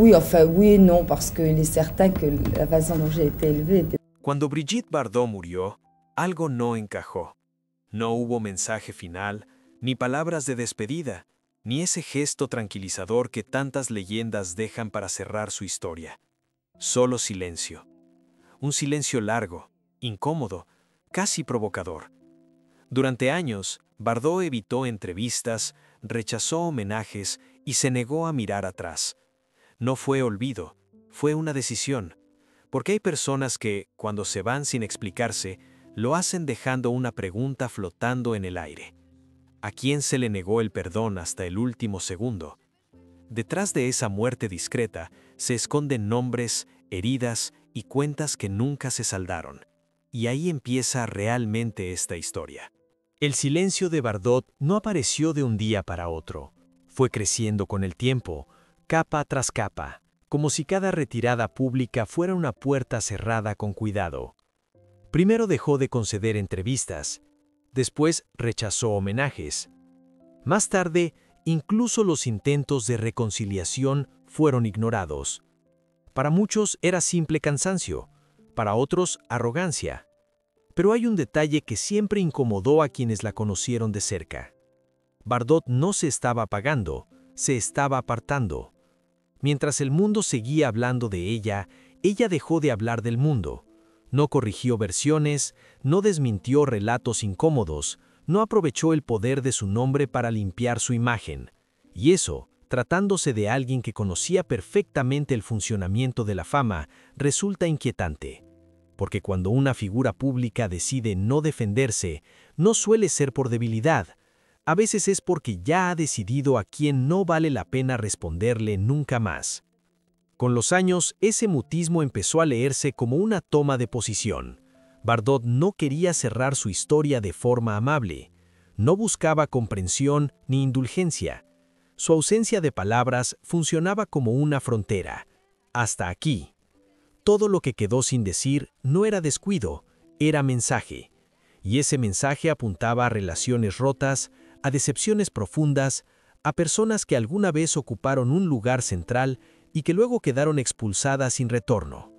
Oui, enfin oui et non, parce qu'il est certain que la façon dont j'ai été élevée était... Cuando Brigitte Bardot murió, algo no encajó. No hubo mensaje final, ni palabras de despedida, ni ese gesto tranquilizador que tantas leyendas dejan para cerrar su historia. Solo silencio. Un silencio largo, incómodo, casi provocador. Durante años, Bardot evitó entrevistas, rechazó homenajes y se negó a mirar atrás. No fue olvido, fue una decisión. Porque hay personas que, cuando se van sin explicarse, lo hacen dejando una pregunta flotando en el aire. ¿A quién se le negó el perdón hasta el último segundo? Detrás de esa muerte discreta se esconden nombres, heridas y cuentas que nunca se saldaron. Y ahí empieza realmente esta historia. El silencio de Bardot no apareció de un día para otro. Fue creciendo con el tiempo, capa tras capa, como si cada retirada pública fuera una puerta cerrada con cuidado. Primero dejó de conceder entrevistas, después rechazó homenajes. Más tarde, incluso los intentos de reconciliación fueron ignorados. Para muchos era simple cansancio, para otros arrogancia. Pero hay un detalle que siempre incomodó a quienes la conocieron de cerca. Bardot no se estaba apagando, se estaba apartando. Mientras el mundo seguía hablando de ella, ella dejó de hablar del mundo. No corrigió versiones, no desmintió relatos incómodos, no aprovechó el poder de su nombre para limpiar su imagen. Y eso, tratándose de alguien que conocía perfectamente el funcionamiento de la fama, resulta inquietante. Porque cuando una figura pública decide no defenderse, no suele ser por debilidad. A veces es porque ya ha decidido a quién no vale la pena responderle nunca más. Con los años, ese mutismo empezó a leerse como una toma de posición. Bardot no quería cerrar su historia de forma amable. No buscaba comprensión ni indulgencia. Su ausencia de palabras funcionaba como una frontera. Hasta aquí. Todo lo que quedó sin decir no era descuido, era mensaje. Y ese mensaje apuntaba a relaciones rotas, a decepciones profundas, a personas que alguna vez ocuparon un lugar central y que luego quedaron expulsadas sin retorno.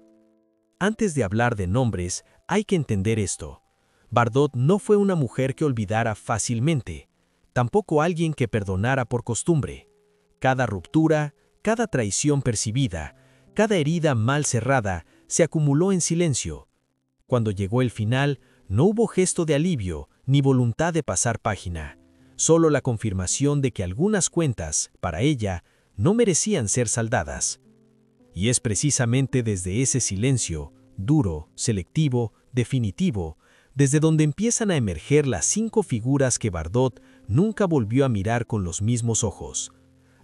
Antes de hablar de nombres, hay que entender esto. Bardot no fue una mujer que olvidara fácilmente, tampoco alguien que perdonara por costumbre. Cada ruptura, cada traición percibida, cada herida mal cerrada se acumuló en silencio. Cuando llegó el final, no hubo gesto de alivio ni voluntad de pasar página, solo la confirmación de que algunas cuentas, para ella, no merecían ser saldadas. Y es precisamente desde ese silencio, duro, selectivo, definitivo, desde donde empiezan a emerger las 5 figuras que Bardot nunca volvió a mirar con los mismos ojos.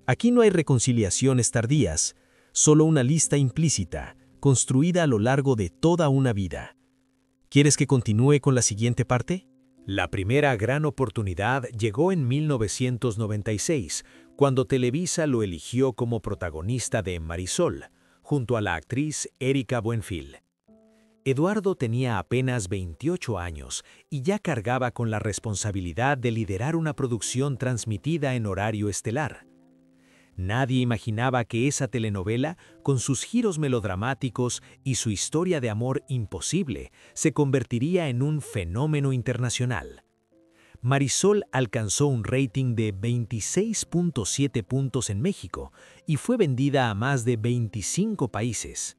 Aquí no hay reconciliaciones tardías, solo una lista implícita, construida a lo largo de toda una vida. ¿Quieres que continúe con la siguiente parte? La primera gran oportunidad llegó en 1996, cuando Televisa lo eligió como protagonista de Marisol, junto a la actriz Erika Buenfil. Eduardo tenía apenas 28 años y ya cargaba con la responsabilidad de liderar una producción transmitida en horario estelar. Nadie imaginaba que esa telenovela, con sus giros melodramáticos y su historia de amor imposible, se convertiría en un fenómeno internacional. Marisol alcanzó un rating de 26.7 puntos en México y fue vendida a más de 25 países.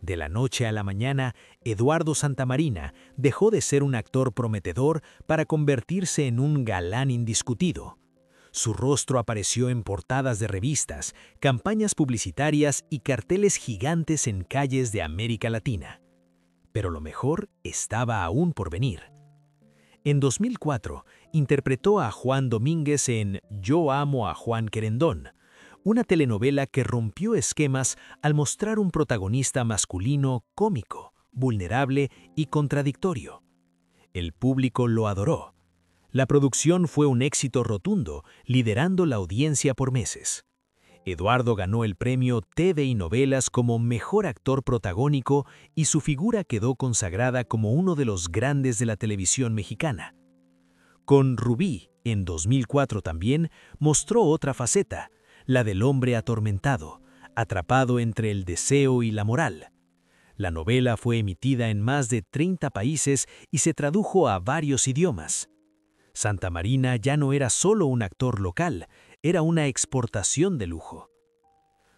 De la noche a la mañana, Eduardo Santamarina dejó de ser un actor prometedor para convertirse en un galán indiscutido. Su rostro apareció en portadas de revistas, campañas publicitarias y carteles gigantes en calles de América Latina. Pero lo mejor estaba aún por venir. En 2004, interpretó a Juan Domínguez en Yo amo a Juan Querendón, una telenovela que rompió esquemas al mostrar un protagonista masculino cómico, vulnerable y contradictorio. El público lo adoró. La producción fue un éxito rotundo, liderando la audiencia por meses. Eduardo ganó el premio TV y Novelas como Mejor Actor Protagónico y su figura quedó consagrada como uno de los grandes de la televisión mexicana. Con Rubí, en 2004 también, mostró otra faceta, la del hombre atormentado, atrapado entre el deseo y la moral. La novela fue emitida en más de 30 países y se tradujo a varios idiomas. Santa Marina ya no era solo un actor local, era una exportación de lujo.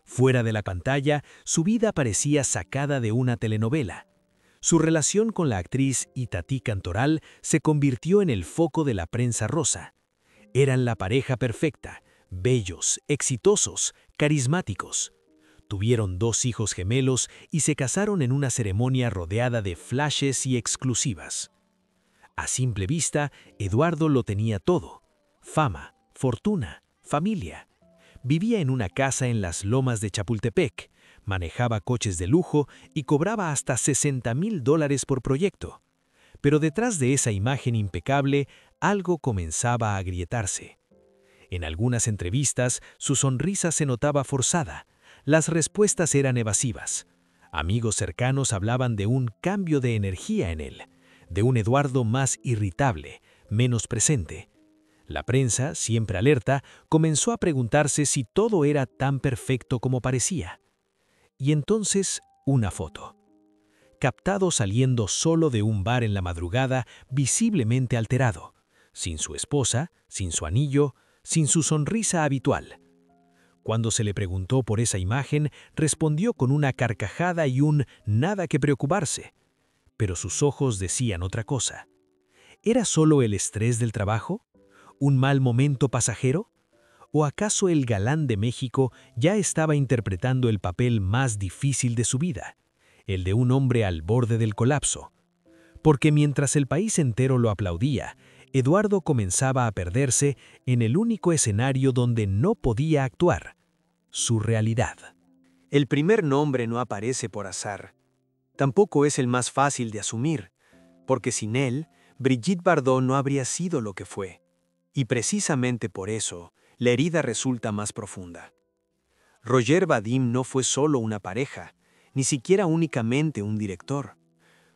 Fuera de la pantalla, su vida parecía sacada de una telenovela. Su relación con la actriz Itatí Cantoral se convirtió en el foco de la prensa rosa. Eran la pareja perfecta, bellos, exitosos, carismáticos. Tuvieron 2 hijos gemelos y se casaron en una ceremonia rodeada de flashes y exclusivas. A simple vista, Eduardo lo tenía todo: fama, fortuna, familia. Vivía en una casa en las lomas de Chapultepec, manejaba coches de lujo y cobraba hasta $60,000 por proyecto. Pero detrás de esa imagen impecable, algo comenzaba a agrietarse. En algunas entrevistas, su sonrisa se notaba forzada, las respuestas eran evasivas. Amigos cercanos hablaban de un cambio de energía en él, de un Eduardo más irritable, menos presente. La prensa, siempre alerta, comenzó a preguntarse si todo era tan perfecto como parecía. Y entonces, una foto. Captado saliendo solo de un bar en la madrugada, visiblemente alterado, sin su esposa, sin su anillo, sin su sonrisa habitual. Cuando se le preguntó por esa imagen, respondió con una carcajada y un nada que preocuparse. Pero sus ojos decían otra cosa. ¿Era solo el estrés del trabajo? ¿Un mal momento pasajero? ¿O acaso el galán de México ya estaba interpretando el papel más difícil de su vida, el de un hombre al borde del colapso? Porque mientras el país entero lo aplaudía, Eduardo comenzaba a perderse en el único escenario donde no podía actuar: su realidad. El primer nombre no aparece por azar. Tampoco es el más fácil de asumir, porque sin él, Brigitte Bardot no habría sido lo que fue. Y precisamente por eso, la herida resulta más profunda. Roger Vadim no fue solo una pareja, ni siquiera únicamente un director.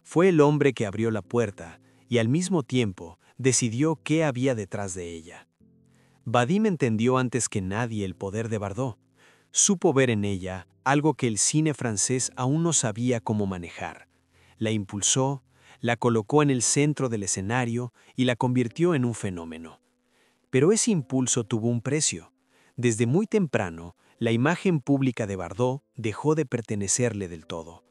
Fue el hombre que abrió la puerta y al mismo tiempo decidió qué había detrás de ella. Vadim entendió antes que nadie el poder de Bardot. Supo ver en ella algo que el cine francés aún no sabía cómo manejar. La impulsó, la colocó en el centro del escenario y la convirtió en un fenómeno. Pero ese impulso tuvo un precio. Desde muy temprano, la imagen pública de Bardot dejó de pertenecerle del todo.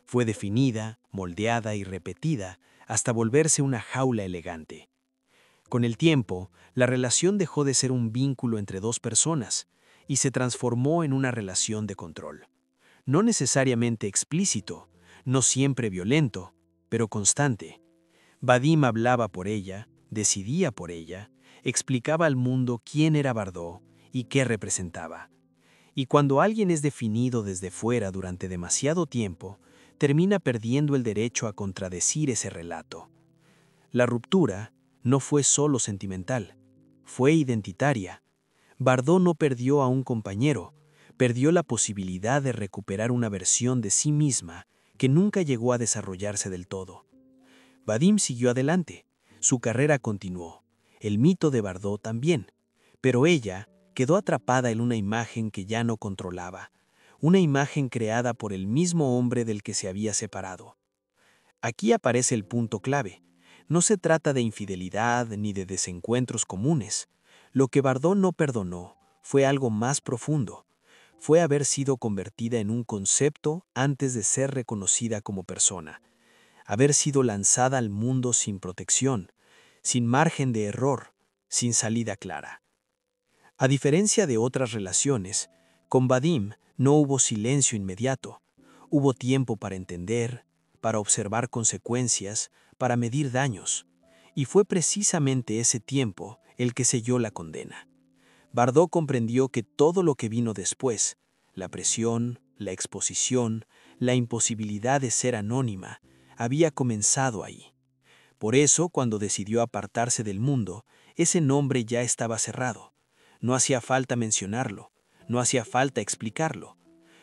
Fue definida, moldeada y repetida hasta volverse una jaula elegante. Con el tiempo, la relación dejó de ser un vínculo entre 2 personas y se transformó en una relación de control. No necesariamente explícito, no siempre violento, pero constante. Vadim hablaba por ella, decidía por ella, explicaba al mundo quién era Bardot y qué representaba. Y cuando alguien es definido desde fuera durante demasiado tiempo, termina perdiendo el derecho a contradecir ese relato. La ruptura no fue solo sentimental, fue identitaria. Bardot no perdió a un compañero, perdió la posibilidad de recuperar una versión de sí misma que nunca llegó a desarrollarse del todo. Vadim siguió adelante, su carrera continuó, el mito de Bardot también, pero ella quedó atrapada en una imagen que ya no controlaba, una imagen creada por el mismo hombre del que se había separado. Aquí aparece el punto clave. No se trata de infidelidad ni de desencuentros comunes. Lo que Bardot no perdonó fue algo más profundo. Fue haber sido convertida en un concepto antes de ser reconocida como persona. Haber sido lanzada al mundo sin protección, sin margen de error, sin salida clara. A diferencia de otras relaciones, con Vadim no hubo silencio inmediato. Hubo tiempo para entender, para observar consecuencias, para medir daños. Y fue precisamente ese tiempo el que selló la condena. Bardot comprendió que todo lo que vino después, la presión, la exposición, la imposibilidad de ser anónima, había comenzado ahí. Por eso, cuando decidió apartarse del mundo, ese nombre ya estaba cerrado. No hacía falta mencionarlo, no hacía falta explicarlo.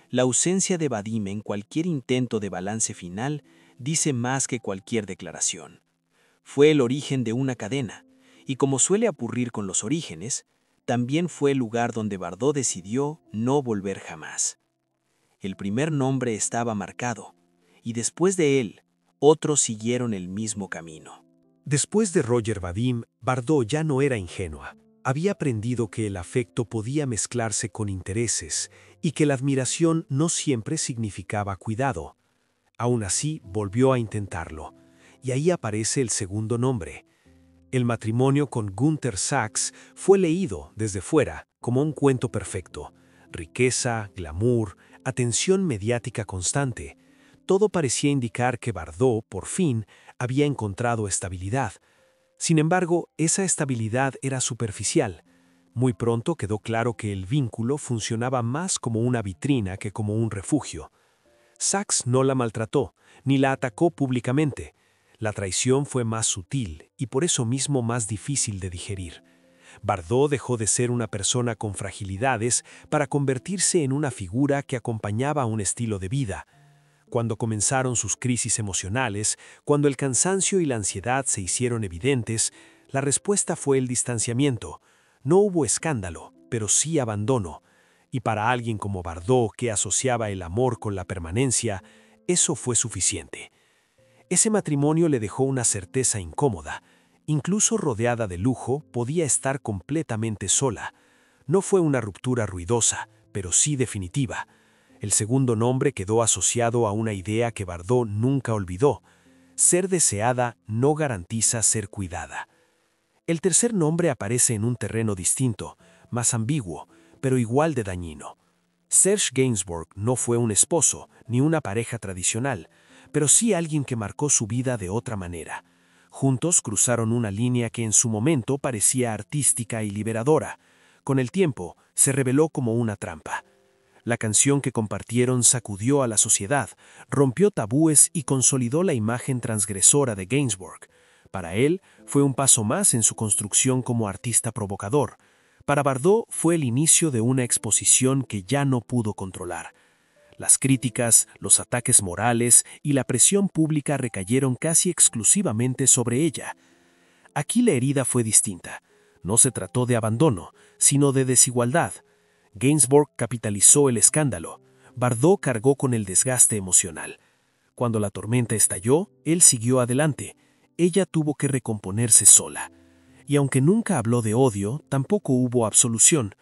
La ausencia de Vadim en cualquier intento de balance final dice más que cualquier declaración. Fue el origen de una cadena, y como suele ocurrir con los orígenes, también fue el lugar donde Bardot decidió no volver jamás. El primer nombre estaba marcado, y después de él, otros siguieron el mismo camino. Después de Roger Vadim, Bardot ya no era ingenua. Había aprendido que el afecto podía mezclarse con intereses y que la admiración no siempre significaba cuidado. Aún así, volvió a intentarlo, y ahí aparece el segundo nombre. El matrimonio con Günther Sachs fue leído desde fuera como un cuento perfecto. Riqueza, glamour, atención mediática constante. Todo parecía indicar que Bardot, por fin, había encontrado estabilidad. Sin embargo, esa estabilidad era superficial. Muy pronto quedó claro que el vínculo funcionaba más como una vitrina que como un refugio. Sachs no la maltrató, ni la atacó públicamente. La traición fue más sutil y por eso mismo más difícil de digerir. Bardot dejó de ser una persona con fragilidades para convertirse en una figura que acompañaba un estilo de vida. Cuando comenzaron sus crisis emocionales, cuando el cansancio y la ansiedad se hicieron evidentes, la respuesta fue el distanciamiento. No hubo escándalo, pero sí abandono. Y para alguien como Bardot, que asociaba el amor con la permanencia, eso fue suficiente. Ese matrimonio le dejó una certeza incómoda. Incluso rodeada de lujo, podía estar completamente sola. No fue una ruptura ruidosa, pero sí definitiva. El segundo nombre quedó asociado a una idea que Bardot nunca olvidó. Ser deseada no garantiza ser cuidada. El tercer nombre aparece en un terreno distinto, más ambiguo, pero igual de dañino. Serge Gainsbourg no fue un esposo, ni una pareja tradicional, pero sí alguien que marcó su vida de otra manera. Juntos cruzaron una línea que en su momento parecía artística y liberadora. Con el tiempo, se reveló como una trampa. La canción que compartieron sacudió a la sociedad, rompió tabúes y consolidó la imagen transgresora de Gainsbourg. Para él, fue un paso más en su construcción como artista provocador. Para Bardot fue el inicio de una exposición que ya no pudo controlar. Las críticas, los ataques morales y la presión pública recayeron casi exclusivamente sobre ella. Aquí la herida fue distinta. No se trató de abandono, sino de desigualdad. Gainsbourg capitalizó el escándalo. Bardot cargó con el desgaste emocional. Cuando la tormenta estalló, él siguió adelante. Ella tuvo que recomponerse sola. Y aunque nunca habló de odio, tampoco hubo absolución,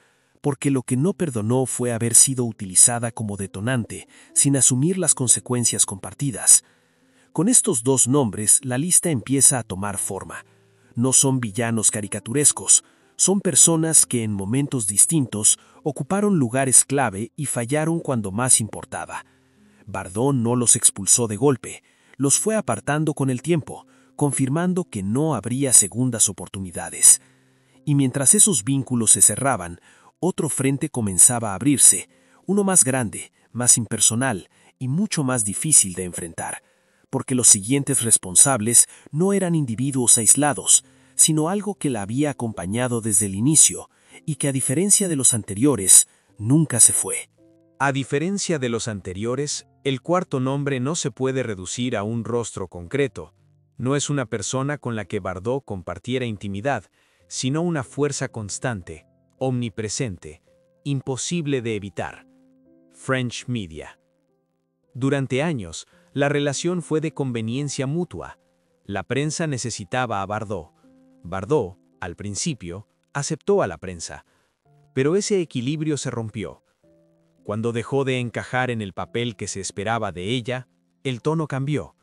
porque lo que no perdonó fue haber sido utilizada como detonante, sin asumir las consecuencias compartidas. Con estos dos nombres, la lista empieza a tomar forma. No son villanos caricaturescos, son personas que en momentos distintos ocuparon lugares clave y fallaron cuando más importaba. Bardot no los expulsó de golpe, los fue apartando con el tiempo, confirmando que no habría segundas oportunidades. Y mientras esos vínculos se cerraban, otro frente comenzaba a abrirse, uno más grande, más impersonal y mucho más difícil de enfrentar, porque los siguientes responsables no eran individuos aislados, sino algo que la había acompañado desde el inicio y que, a diferencia de los anteriores, nunca se fue. A diferencia de los anteriores, el cuarto nombre no se puede reducir a un rostro concreto. No es una persona con la que Bardot compartiera intimidad, sino una fuerza constante, omnipresente, imposible de evitar. French Media. Durante años, la relación fue de conveniencia mutua. La prensa necesitaba a Bardot. Bardot, al principio, aceptó a la prensa. Pero ese equilibrio se rompió. Cuando dejó de encajar en el papel que se esperaba de ella, el tono cambió.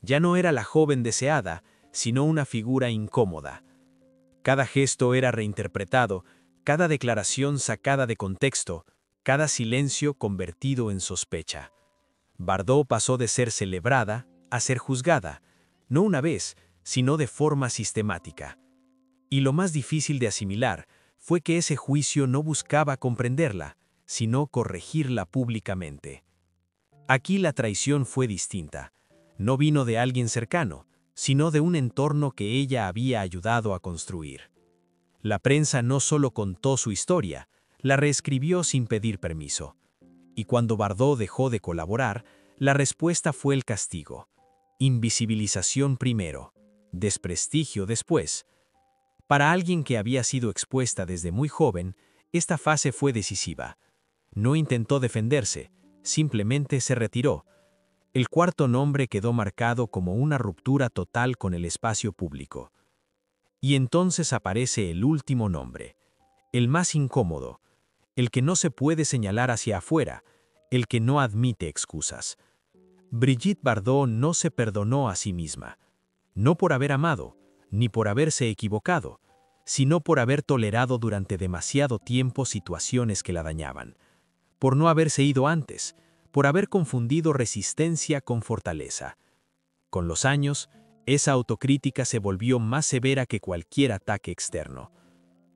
Ya no era la joven deseada, sino una figura incómoda. Cada gesto era reinterpretado, cada declaración sacada de contexto, cada silencio convertido en sospecha. Bardot pasó de ser celebrada a ser juzgada, no una vez, sino de forma sistemática. Y lo más difícil de asimilar fue que ese juicio no buscaba comprenderla, sino corregirla públicamente. Aquí la traición fue distinta. No vino de alguien cercano, sino de un entorno que ella había ayudado a construir. La prensa no solo contó su historia, la reescribió sin pedir permiso. Y cuando Bardot dejó de colaborar, la respuesta fue el castigo. Invisibilización primero, desprestigio después. Para alguien que había sido expuesta desde muy joven, esta fase fue decisiva. No intentó defenderse, simplemente se retiró. El cuarto nombre quedó marcado como una ruptura total con el espacio público. Y entonces aparece el último nombre, el más incómodo, el que no se puede señalar hacia afuera, el que no admite excusas. Brigitte Bardot no se perdonó a sí misma, no por haber amado, ni por haberse equivocado, sino por haber tolerado durante demasiado tiempo situaciones que la dañaban, por no haberse ido antes, por haber confundido resistencia con fortaleza. Con los años, esa autocrítica se volvió más severa que cualquier ataque externo.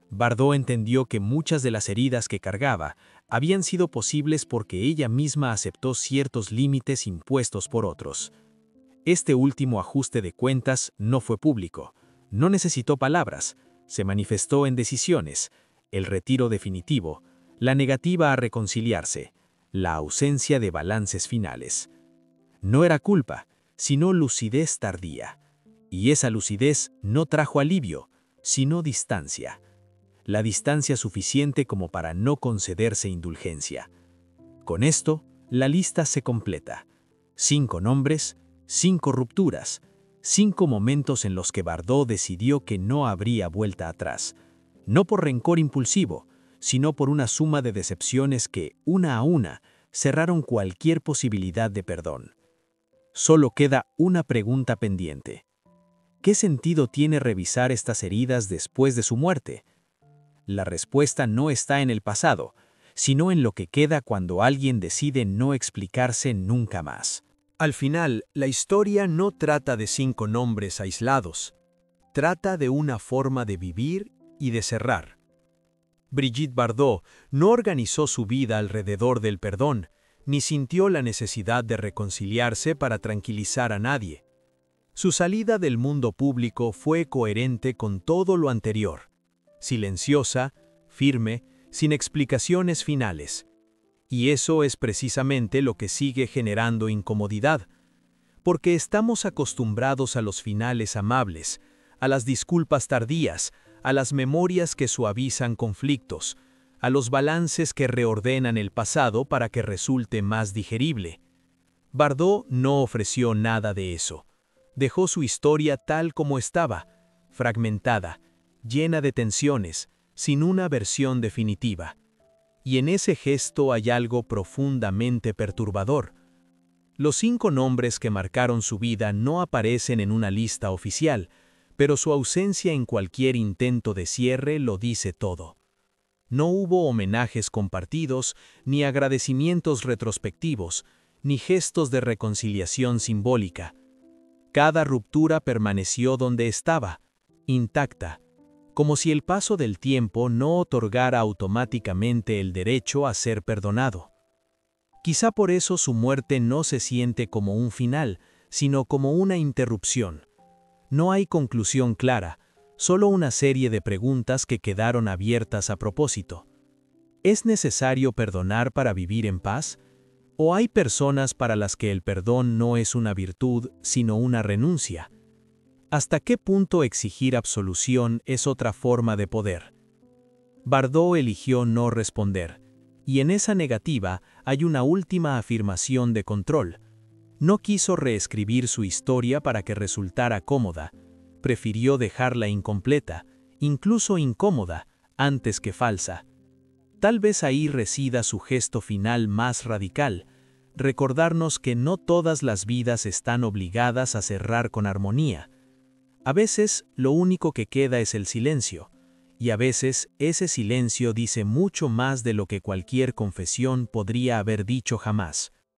Bardot entendió que muchas de las heridas que cargaba habían sido posibles porque ella misma aceptó ciertos límites impuestos por otros. Este último ajuste de cuentas no fue público, no necesitó palabras, se manifestó en decisiones, el retiro definitivo, la negativa a reconciliarse, la ausencia de balances finales. No era culpa, sino lucidez tardía. Y esa lucidez no trajo alivio, sino distancia. La distancia suficiente como para no concederse indulgencia. Con esto, la lista se completa. 5 nombres, 5 rupturas, 5 momentos en los que Bardot decidió que no habría vuelta atrás. No por rencor impulsivo, sino por una suma de decepciones que, una a una, cerraron cualquier posibilidad de perdón. Solo queda una pregunta pendiente. ¿Qué sentido tiene revisar estas heridas después de su muerte? La respuesta no está en el pasado, sino en lo que queda cuando alguien decide no explicarse nunca más. Al final, la historia no trata de 5 nombres aislados. Trata de una forma de vivir y de cerrar. Brigitte Bardot no organizó su vida alrededor del perdón, ni sintió la necesidad de reconciliarse para tranquilizar a nadie. Su salida del mundo público fue coherente con todo lo anterior, silenciosa, firme, sin explicaciones finales. Y eso es precisamente lo que sigue generando incomodidad, porque estamos acostumbrados a los finales amables, a las disculpas tardías, a las memorias que suavizan conflictos, a los balances que reordenan el pasado para que resulte más digerible. Bardot no ofreció nada de eso. Dejó su historia tal como estaba, fragmentada, llena de tensiones, sin una versión definitiva. Y en ese gesto hay algo profundamente perturbador. Los 5 nombres que marcaron su vida no aparecen en una lista oficial, pero su ausencia en cualquier intento de cierre lo dice todo. No hubo homenajes compartidos, ni agradecimientos retrospectivos, ni gestos de reconciliación simbólica. Cada ruptura permaneció donde estaba, intacta, como si el paso del tiempo no otorgara automáticamente el derecho a ser perdonado. Quizá por eso su muerte no se siente como un final, sino como una interrupción. No hay conclusión clara, solo una serie de preguntas que quedaron abiertas a propósito. ¿Es necesario perdonar para vivir en paz? ¿O hay personas para las que el perdón no es una virtud, sino una renuncia? ¿Hasta qué punto exigir absolución es otra forma de poder? Bardot eligió no responder, y en esa negativa hay una última afirmación de control. No quiso reescribir su historia para que resultara cómoda, prefirió dejarla incompleta, incluso incómoda, antes que falsa. Tal vez ahí resida su gesto final más radical, recordarnos que no todas las vidas están obligadas a cerrar con armonía. A veces lo único que queda es el silencio, y a veces ese silencio dice mucho más de lo que cualquier confesión podría haber dicho jamás.